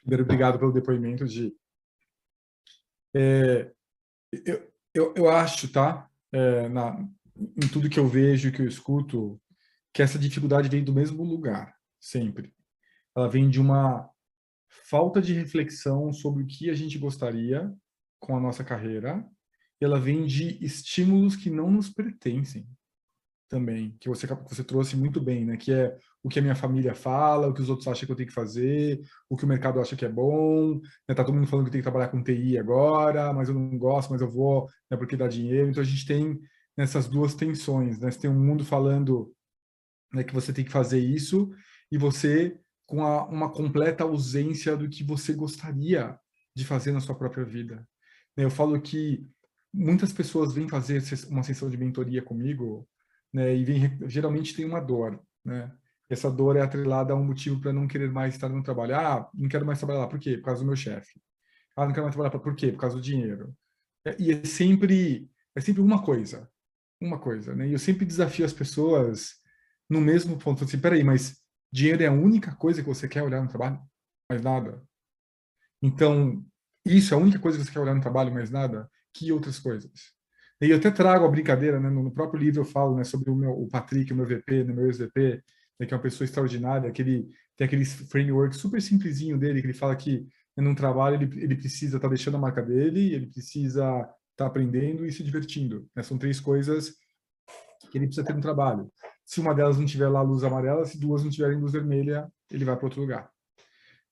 Primeiro, obrigado pelo depoimento, Gi. Eu acho, tá? Em tudo que eu vejo, que eu escuto, que essa dificuldade vem do mesmo lugar, sempre. Ela vem de uma falta de reflexão sobre o que a gente gostaria com a nossa carreira, e ela vem de estímulos que não nos pertencem também, que você trouxe muito bem, né? Que é o que a minha família fala, o que os outros acham que eu tenho que fazer, o que o mercado acha que é bom, né? Tá todo mundo falando que eu tenho que trabalhar com TI agora, mas eu não gosto, mas eu vou, né, porque dá dinheiro. Então a gente tem essas duas tensões, né? Você tem um mundo falando, né, que você tem que fazer isso, e você com uma completa ausência do que você gostaria de fazer na sua própria vida. Eu falo que muitas pessoas vêm fazer uma sessão de mentoria comigo, né, e geralmente tem uma dor, né? Essa dor é atrelada a um motivo para não querer mais estar no trabalho. Ah, não quero mais trabalhar lá. Por quê? Por causa do meu chefe. Ah, não quero mais trabalhar. Por quê? Por causa do dinheiro. E é sempre uma coisa, né? E eu sempre desafio as pessoas no mesmo ponto. Assim, peraí, mas dinheiro é a única coisa que você quer olhar no trabalho? Mais nada? Então, isso é a única coisa que você quer olhar no trabalho, mais nada? Que outras coisas? E eu até trago a brincadeira, né? No próprio livro eu falo, né, sobre o Patrick, o meu VP, né, meu ex-VP, né, que é uma pessoa extraordinária, que ele tem aquele framework super simplesinho dele, que ele fala que num trabalho ele precisa estar deixando a marca dele, ele precisa estar aprendendo e se divertindo, né? São 3 coisas que ele precisa ter no trabalho. Se uma delas não tiver lá luz amarela, se 2 não tiverem luz vermelha, ele vai para outro lugar.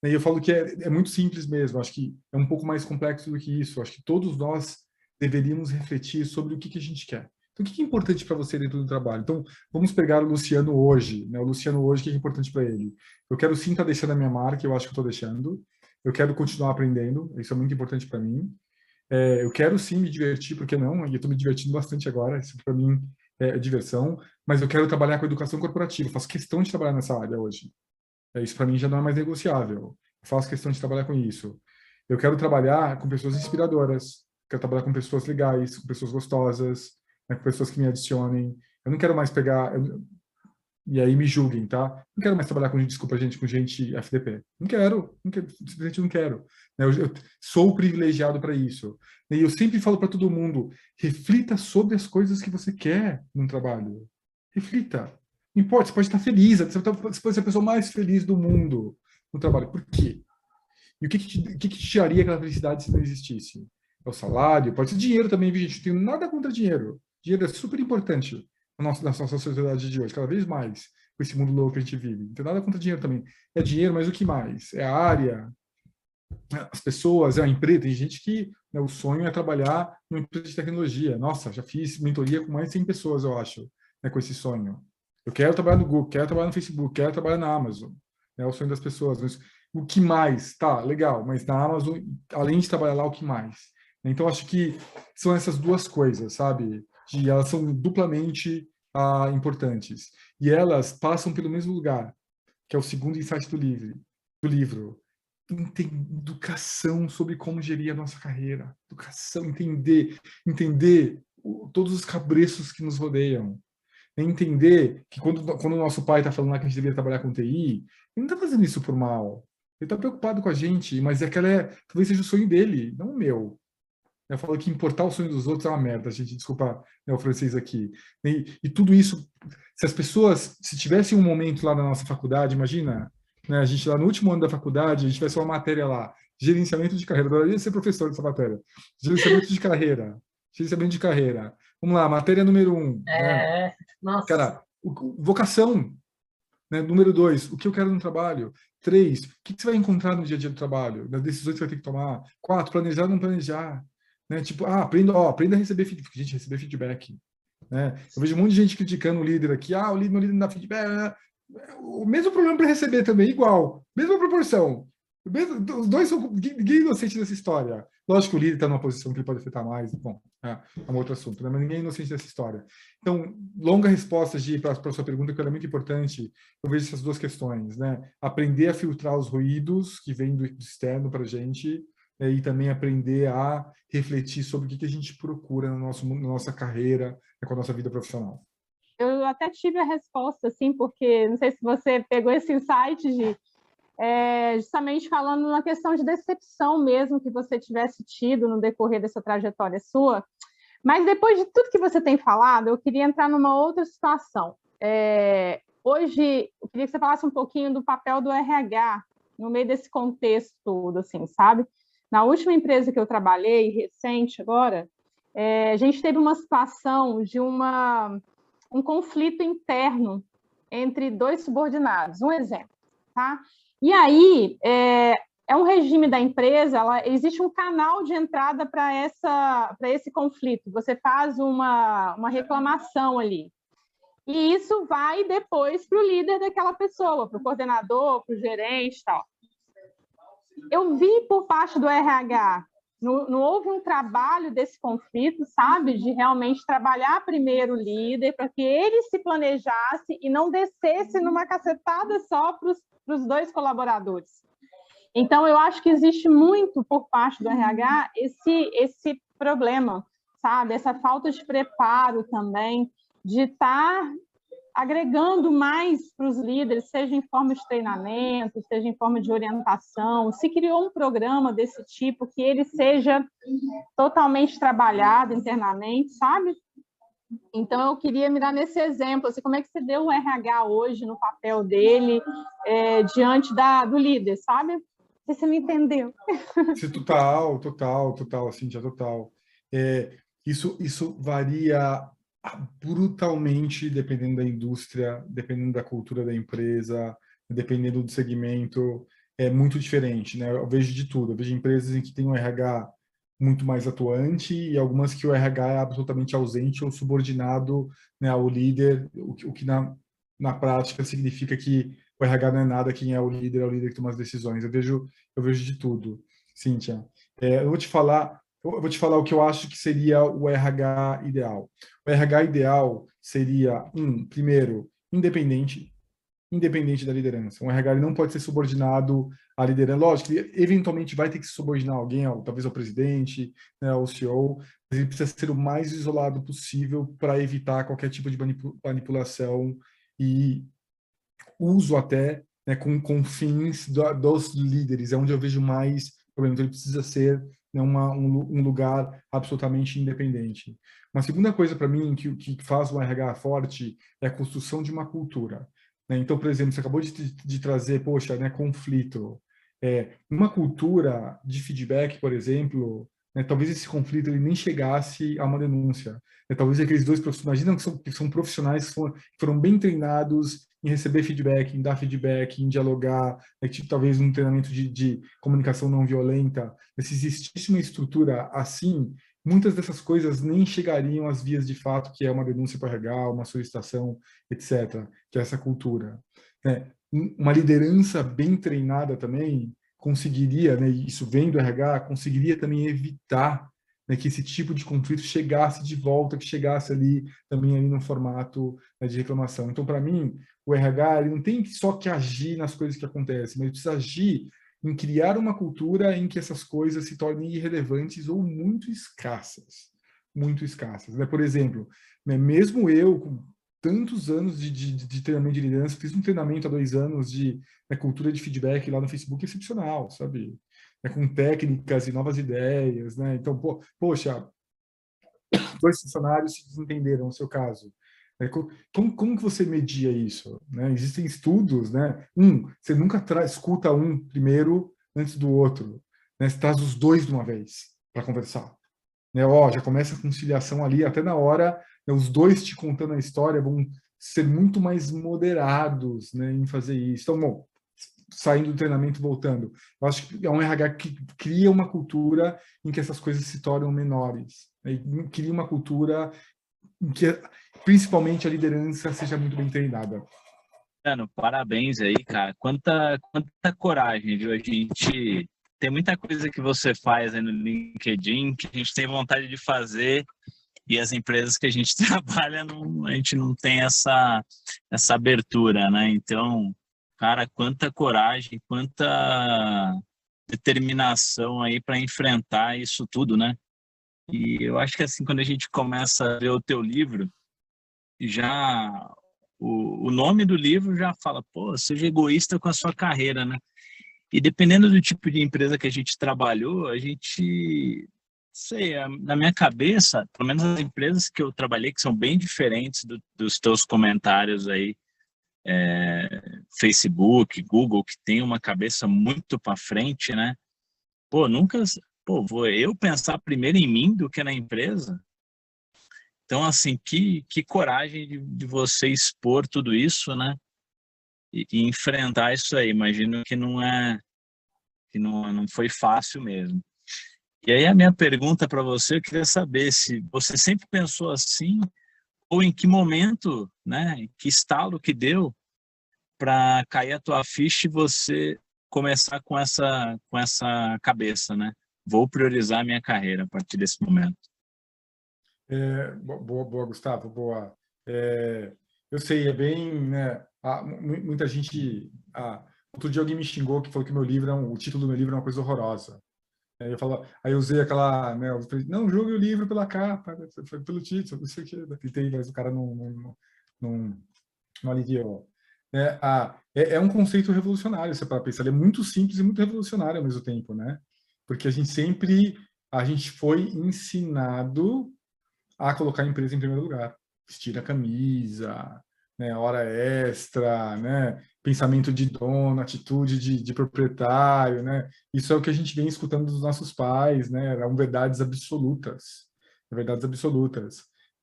E eu falo que é muito simples mesmo, acho que é um pouco mais complexo do que isso, acho que todos nós deveríamos refletir sobre o que a gente quer. Então, o que é importante para você dentro do trabalho? Então, vamos pegar o Luciano hoje, né? O Luciano hoje, o que é importante para ele? Eu quero sim estar deixando a minha marca, eu acho que eu estou deixando. Eu quero continuar aprendendo, isso é muito importante para mim. Eu quero sim me divertir, por que não? E eu estou me divertindo bastante agora, isso para mim é diversão, mas eu quero trabalhar com educação corporativa, eu faço questão de trabalhar nessa área hoje. Isso para mim já não é mais negociável, eu faço questão de trabalhar com isso. Eu quero trabalhar com pessoas inspiradoras, quero trabalhar com pessoas legais, com pessoas gostosas, né, com pessoas que me adicionem. Eu não quero mais pegar... E aí me julguem, tá? Não quero mais trabalhar com gente, desculpa, gente, com gente FDP. Não quero, simplesmente não quero. Eu sou privilegiado para isso. E eu sempre falo para todo mundo, reflita sobre as coisas que você quer num trabalho. Reflita. Não importa, você pode estar feliz, você pode ser a pessoa mais feliz do mundo no trabalho. Por quê? E o que te tiraria aquela felicidade se não existisse? É o salário, pode ser dinheiro também, viu, gente? Não tenho nada contra dinheiro. Dinheiro é super importante na nossa sociedade de hoje, cada vez mais, com esse mundo louco que a gente vive. Não tem nada contra dinheiro também. É dinheiro, mas o que mais? É a área, as pessoas, é a empresa. Tem gente que, né, o sonho é trabalhar numa empresa de tecnologia. Nossa, já fiz mentoria com mais de 100 pessoas, eu acho, né, com esse sonho. Eu quero trabalhar no Google, quero trabalhar no Facebook, quero trabalhar na Amazon. É o sonho das pessoas. Mas o que mais? Tá, legal, mas na Amazon, além de trabalhar lá, o que mais? Então, acho que são essas duas coisas, sabe? Elas são duplamente importantes. E elas passam pelo mesmo lugar, que é o segundo insight do livro. Educação sobre como gerir a nossa carreira. Educação, entender todos os cabreços que nos rodeiam. Entender que quando o nosso pai está falando lá que a gente deveria trabalhar com TI, ele não está fazendo isso por mal. Ele está preocupado com a gente, mas talvez seja o sonho dele, não o meu. Eu falo que importar o sonho dos outros é uma merda, gente, desculpa, né, o francês aqui. E tudo isso, se as pessoas, se tivessem um momento lá na nossa faculdade, imagina, né, a gente lá no último ano da faculdade, a gente tivesse uma matéria lá, gerenciamento de carreira, adoraria ser professor dessa matéria. Gerenciamento de carreira. Vamos lá, matéria número 1. Né? Nossa. Cara, vocação. Né? Número 2, o que eu quero no trabalho. 3, o que você vai encontrar no dia a dia do trabalho, nas decisões que você vai ter que tomar. 4, planejar ou não planejar. Né? Tipo, aprenda a receber feedback. Gente, receber feedback. Né? Eu vejo um monte de gente criticando o líder aqui. O líder não dá feedback. Né? O mesmo problema para receber também, igual. Mesma proporção. Os dois são... Ninguém é inocente dessa história. Lógico que o líder está numa posição que ele pode afetar mais. Bom, é um outro assunto, né? Mas ninguém é inocente dessa história. Então, longa resposta, Gi, para a sua pergunta, que era muito importante. Eu vejo essas duas questões, né? Aprender a filtrar os ruídos que vêm do externo para a gente, e também aprender a refletir sobre o que a gente procura na nossa carreira, com a nossa vida profissional. Eu até tive a resposta, assim, porque não sei se você pegou esse insight, Gi, justamente falando na questão de decepção mesmo que você tivesse tido no decorrer dessa trajetória sua. Mas depois de tudo que você tem falado, eu queria entrar numa outra situação. Hoje, eu queria que você falasse um pouquinho do papel do RH no meio desse contexto todo, assim, sabe? Na última empresa que eu trabalhei, recente agora, a gente teve uma situação de um conflito interno entre dois subordinados. Um exemplo, tá? E aí, é um regime da empresa, existe um canal de entrada para esse conflito. Você faz uma reclamação ali. E isso vai depois para o líder daquela pessoa, para o coordenador, para o gerente e tal. Eu vi por parte do RH, não houve um trabalho desse conflito, sabe? De realmente trabalhar primeiro o líder, para que ele se planejasse e não descesse numa cacetada só para os dois colaboradores. Então, eu acho que existe muito por parte do RH esse problema, sabe? Essa falta de preparo também, de estar agregando mais para os líderes, seja em forma de treinamento, seja em forma de orientação. Se criou um programa desse tipo, que ele seja totalmente trabalhado internamente, sabe? Então, eu queria mirar nesse exemplo, assim, como é que você deu o RH hoje no papel dele, diante do líder, sabe? Não sei se você me entendeu. Total, Cíntia, total. Isso varia brutalmente dependendo da indústria, dependendo da cultura da empresa, dependendo do segmento, é muito diferente, né? Eu vejo de tudo. Eu vejo empresas em que tem um RH muito mais atuante e algumas que o RH é absolutamente ausente ou subordinado, né, ao líder, o que na prática significa que o RH não é nada, quem é o líder que toma as decisões. Eu vejo de tudo, Cíntia. Eu vou te falar, eu vou te falar o que eu acho que seria o RH ideal. O RH ideal seria, primeiro, independente da liderança. Um RH ele não pode ser subordinado à liderança. Lógico, ele eventualmente vai ter que se subordinar a alguém, talvez ao presidente, né, ao CEO, mas ele precisa ser o mais isolado possível para evitar qualquer tipo de manipulação e uso até, né, com fins dos líderes. É onde eu vejo mais problema. Então, ele precisa ser, né, um lugar absolutamente independente. Uma segunda coisa para mim que faz o RH forte é a construção de uma cultura. Então, por exemplo, você acabou de trazer, poxa, né, conflito. Uma cultura de feedback, por exemplo, né, talvez esse conflito ele nem chegasse a uma denúncia. Talvez aqueles dois profissionais, imaginam que são profissionais que foram bem treinados em receber feedback, em dar feedback, em dialogar, né, tipo, talvez um treinamento de comunicação não violenta. Se existisse uma estrutura assim, muitas dessas coisas nem chegariam às vias de fato, que é uma denúncia para RH, uma solicitação, etc., que é essa cultura. Uma liderança bem treinada também conseguiria, né, isso vem do RH, conseguiria também evitar, né, que esse tipo de conflito chegasse de volta, que chegasse ali também ali no formato, né, de reclamação. Então, para mim, o RH ele não tem só que agir nas coisas que acontecem, mas ele precisa agir em criar uma cultura em que essas coisas se tornem irrelevantes ou muito escassas. Muito escassas. Né? Por exemplo, né, mesmo eu, com tantos anos de treinamento de liderança, fiz um treinamento há 2 anos de cultura de feedback lá no Facebook excepcional, sabe? Com técnicas e novas ideias, né? Então, poxa, 2 funcionários se desentenderam no seu caso. Como que você media isso? Né? Existem estudos, né? Você nunca escuta um primeiro antes do outro. Né? Você traz os 2 de uma vez para conversar. Né? Já começa a conciliação ali, até na hora, né, os 2 te contando a história vão ser muito mais moderados, né, em fazer isso. Então, bom, saindo do treinamento, voltando, eu acho que é um RH que cria uma cultura em que essas coisas se tornam menores. Né? Cria uma cultura em que, principalmente, a liderança seja muito bem treinada. Mano, parabéns aí, cara. Quanta coragem, viu? A gente tem muita coisa que você faz aí no LinkedIn que a gente tem vontade de fazer e as empresas que a gente trabalha, a gente não tem essa abertura, né? Então, cara, quanta coragem, quanta determinação aí para enfrentar isso tudo, né? E eu acho que assim, quando a gente começa a ver o teu livro, já o nome do livro já fala, pô, seja egoísta com a sua carreira, né? E dependendo do tipo de empresa que a gente trabalhou, a gente, sei, na minha cabeça, pelo menos as empresas que eu trabalhei, que são bem diferentes dos teus comentários aí, Facebook, Google, que tem uma cabeça muito para frente, né? Pô, vou eu pensar primeiro em mim do que na empresa? Então, assim, que coragem de você expor tudo isso, né? E enfrentar isso aí. Imagino que não foi fácil mesmo. E aí a minha pergunta para você, eu queria saber se você sempre pensou assim, ou em que momento, né? Que estalo que deu para cair a tua ficha e você começar com essa cabeça, né? Vou priorizar a minha carreira a partir desse momento. Boa, Gustavo, boa. Eu sei, é bem, né? Muita gente. Outro dia alguém me xingou que falou que o título do meu livro é uma coisa horrorosa. Aí eu usei aquela, né? Eu falei, não, julgue o livro pela capa, pelo título, não sei o quê. Tentei, mas o cara não aliviou. É um conceito revolucionário, você para pensar. Ele é muito simples e muito revolucionário ao mesmo tempo, né? Porque a gente foi ensinado a colocar a empresa em primeiro lugar, vestir a camisa, né, hora extra, né, pensamento de dono, atitude de proprietário, né, isso é o que a gente vem escutando dos nossos pais, né, eram verdades absolutas,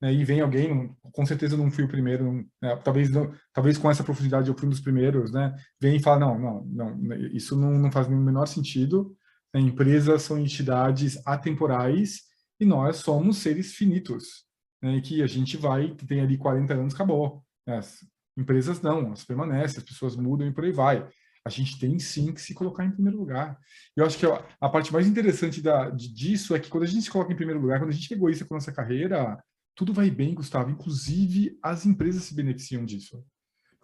né, e vem alguém, com certeza não fui o primeiro, né, talvez com essa profundidade eu fui um dos primeiros, né, vem e fala, não, isso não faz o menor sentido, né, empresas são entidades atemporais, e nós somos seres finitos, né, que a gente tem ali 40 anos, acabou. As empresas não, elas permanecem, as pessoas mudam e por aí vai. a gente tem sim que se colocar em primeiro lugar. Eu acho que a parte mais interessante disso é que quando a gente se coloca em primeiro lugar, quando a gente é egoísta com a nossa carreira, tudo vai bem, Gustavo. Inclusive, as empresas se beneficiam disso.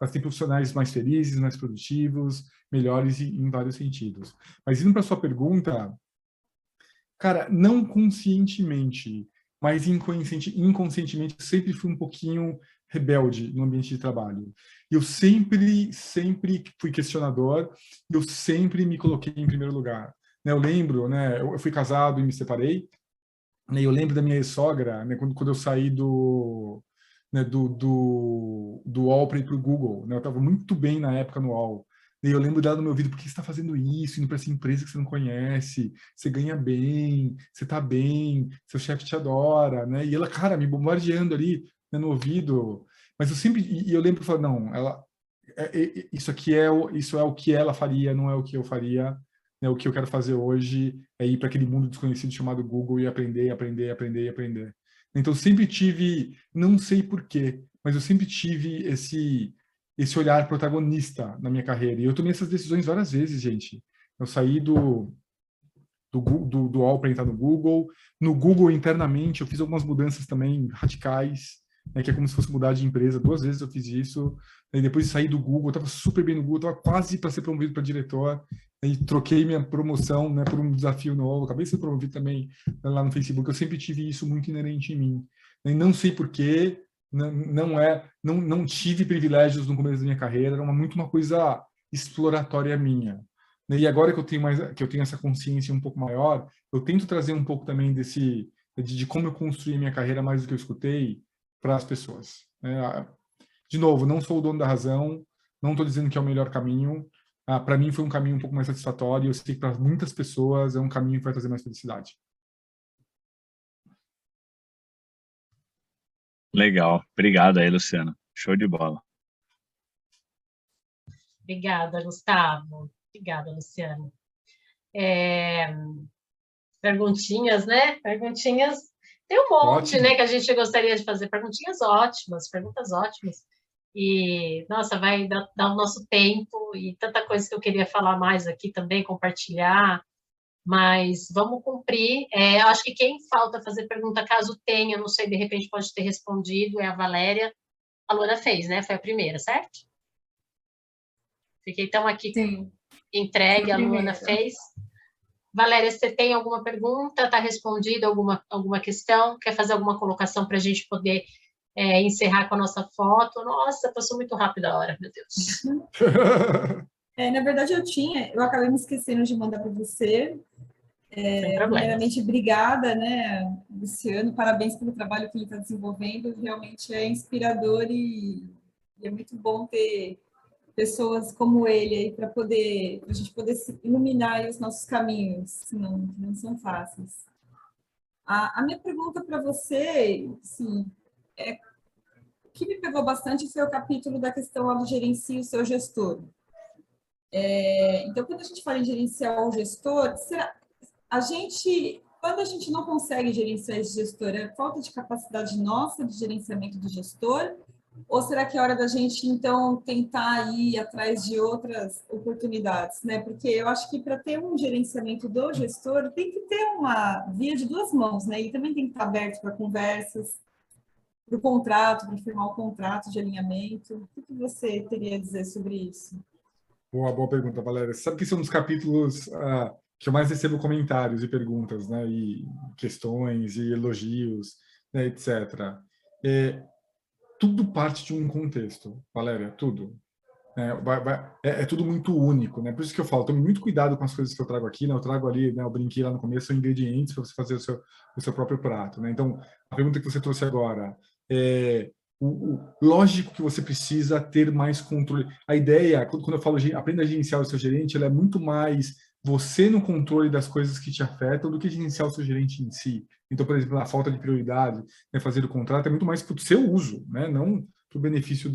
Elas têm profissionais mais felizes, mais produtivos, melhores em vários sentidos. Mas indo para a sua pergunta, cara, não conscientemente, mas inconscientemente, eu sempre fui um pouquinho rebelde no ambiente de trabalho. Eu sempre fui questionador, eu sempre me coloquei em primeiro lugar. Eu lembro, né, eu fui casado e me separei, né, eu lembro da minha ex-sogra, né, quando eu saí do UOL para ir para o Google, né, eu estava muito bem na época no UOL. E eu lembro dela no meu ouvido: por que você está fazendo isso, indo para essa empresa que você não conhece, você ganha bem, você está bem, seu chefe te adora, né? E ela, cara, me bombardeando ali, né, no ouvido. Mas eu sempre, e eu lembro que eu falei: não, isso é o que ela faria, não é o que eu faria, né? O que eu quero fazer hoje é ir para aquele mundo desconhecido chamado Google e aprender. Então, sempre tive, não sei por quê, mas eu sempre tive esse olhar protagonista na minha carreira. E eu tomei essas decisões várias vezes, gente. Eu saí do UOL para entrar no Google. No Google, internamente, eu fiz algumas mudanças também radicais, né, que é como se fosse mudar de empresa. 2 vezes eu fiz isso. E depois de sair do Google, eu estava super bem no Google, estava quase para ser promovido para diretor. E troquei minha promoção, né, por um desafio no UOL. Acabei de ser promovido também lá no Facebook. Eu sempre tive isso muito inerente em mim. E não sei por quê. Não tive privilégios no começo da minha carreira, era muito uma coisa exploratória minha. E agora que eu tenho essa consciência um pouco maior, eu tento trazer um pouco também de como eu construí a minha carreira, mais do que eu escutei, para as pessoas. De novo, não sou o dono da razão, não estou dizendo que é o melhor caminho. Para mim foi um caminho um pouco mais satisfatório, eu sei que para muitas pessoas é um caminho que vai trazer mais felicidade. Legal. Obrigado aí, Luciano. Show de bola. Obrigada, Gustavo. Obrigada, Luciano. Perguntinhas, né? Perguntinhas. Tem um monte, Ótimo. né, que a gente gostaria de fazer. Perguntinhas ótimas, perguntas ótimas. E, nossa, vai dar o nosso tempo e tanta coisa que eu queria falar mais aqui também, compartilhar. Mas vamos cumprir. Acho que quem falta fazer pergunta, caso tenha, não sei, de repente pode ter respondido, é a Valéria. A Luana fez, né? Foi a primeira, certo? Fiquei então aqui. Sim. Entregue, a Luana fez. Valéria, você tem alguma pergunta? Está respondida alguma questão? Quer fazer alguma colocação para a gente poder encerrar com a nossa foto? Nossa, passou muito rápido a hora, meu Deus. Na verdade, eu acabei me esquecendo de mandar para você. Primeiramente, obrigada, né, Luciano, parabéns pelo trabalho que ele está desenvolvendo, realmente é inspirador e é muito bom ter pessoas como ele aí para a gente poder iluminar aí os nossos caminhos, que não são fáceis. A minha pergunta para você, assim, o que me pegou bastante foi o capítulo da questão lá do gerencie o seu gestor. Então, quando a gente fala em gerenciar o gestor, quando a gente não consegue gerenciar esse gestor, é falta de capacidade nossa de gerenciamento do gestor? Ou será que é hora da gente, então, tentar ir atrás de outras oportunidades, né? Porque eu acho que para ter um gerenciamento do gestor, tem que ter uma via de 2 mãos, né? Ele também tem que estar aberto para conversas, para o contrato, para firmar o contrato de alinhamento. O que você teria a dizer sobre isso? Boa pergunta, Valéria. Sabe que são um dos capítulos que eu mais recebo comentários e perguntas, né? E questões e elogios, né? Etc. Tudo parte de um contexto, Valéria, tudo. É tudo muito único, né? Por isso que eu falo, tome muito cuidado com as coisas que eu trago aqui, né? Eu trago ali, né? Eu brinquei lá no começo, são ingredientes para você fazer o seu próprio prato, né? Então, a pergunta que você trouxe agora lógico que você precisa ter mais controle. A ideia, quando eu falo aprenda a gerenciar o seu gerente, ela é muito mais você no controle das coisas que te afetam do que gerenciar o seu gerente em si. Então, por exemplo, a falta de prioridade, né, fazer o contrato é muito mais para o seu uso, né, não para o benefício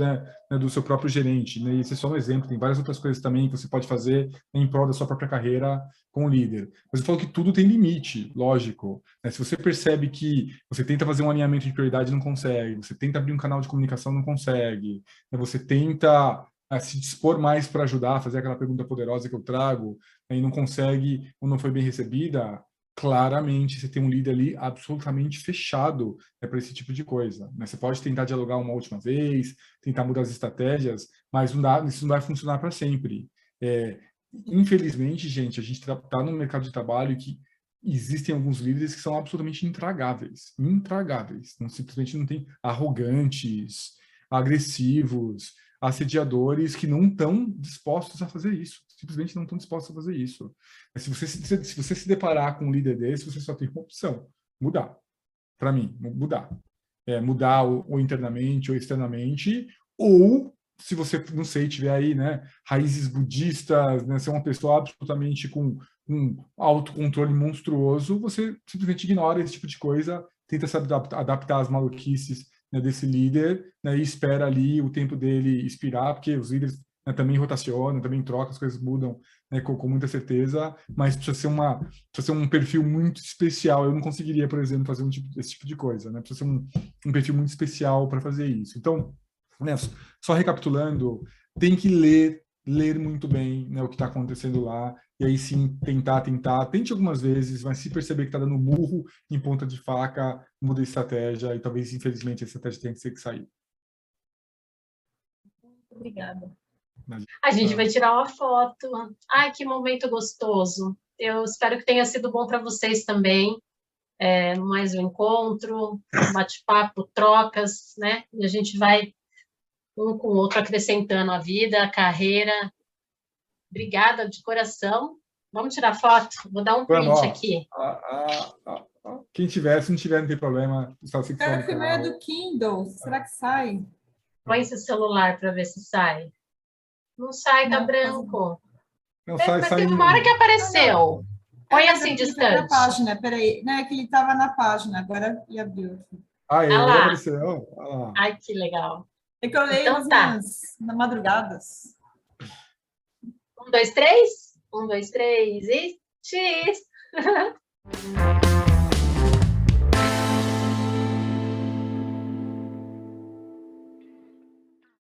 do seu próprio gerente. Né? Esse é só um exemplo, tem várias outras coisas também que você pode fazer em prol da sua própria carreira como líder. Mas eu falo que tudo tem limite, lógico. Né? Se você percebe que você tenta fazer um alinhamento de prioridade e não consegue, você tenta abrir um canal de comunicação, não consegue, né? Você tenta a se dispor mais para ajudar, fazer aquela pergunta poderosa que eu trago, e não consegue ou não foi bem recebida, claramente você tem um líder ali absolutamente fechado, né, para esse tipo de coisa, né? Você pode tentar dialogar uma última vez, tentar mudar as estratégias, mas isso não vai funcionar para sempre. Infelizmente, gente, a gente está num mercado de trabalho que existem alguns líderes que são absolutamente intragáveis, não, simplesmente não tem, arrogantes, agressivos, assediadores que não estão dispostos a fazer isso, simplesmente não estão dispostos a fazer isso. Se você se deparar com um líder desse, você só tem uma opção: mudar. Para mim, mudar. Mudar ou internamente ou externamente, ou se você, não sei, tiver aí, né, raízes budistas, né, ser uma pessoa absolutamente com um autocontrole monstruoso, você simplesmente ignora esse tipo de coisa, tenta se adaptar às maluquices, né, desse líder, né, e espera ali o tempo dele expirar, porque os líderes, né, também rotacionam, também trocam, as coisas mudam, né, com muita certeza, mas precisa ser um perfil muito especial. Eu não conseguiria, por exemplo, fazer esse tipo de coisa, né? Precisa ser um perfil muito especial para fazer isso. Então, né, só recapitulando, tem que ler muito bem, né, o que está acontecendo lá, e aí sim tente algumas vezes, mas se perceber que está dando murro em ponta de faca, muda a estratégia, e talvez, infelizmente, a estratégia tenha que sair. Obrigada. A gente vai tirar uma foto. Ai, que momento gostoso. Eu espero que tenha sido bom para vocês também. Mais um encontro, um bate-papo, trocas, né? E a gente vai um com o outro acrescentando a vida, a carreira. Obrigada de coração. Vamos tirar foto? Vou dar um print aqui. Quem tiver, se não tiver, não tem problema. Só se Quero que não é do Kindle. Será que sai? Põe seu celular para ver se sai. Não sai, tá branco. Não sai, mas sai. teve uma hora que apareceu. Põe assim, distante. Na página, peraí. Não, é que ele estava na página, agora ele abriu aqui. Ele apareceu. Ai, que legal. É que eu leio então, nas madrugadas. 1, 2, 3. 1, 2, 3 e X.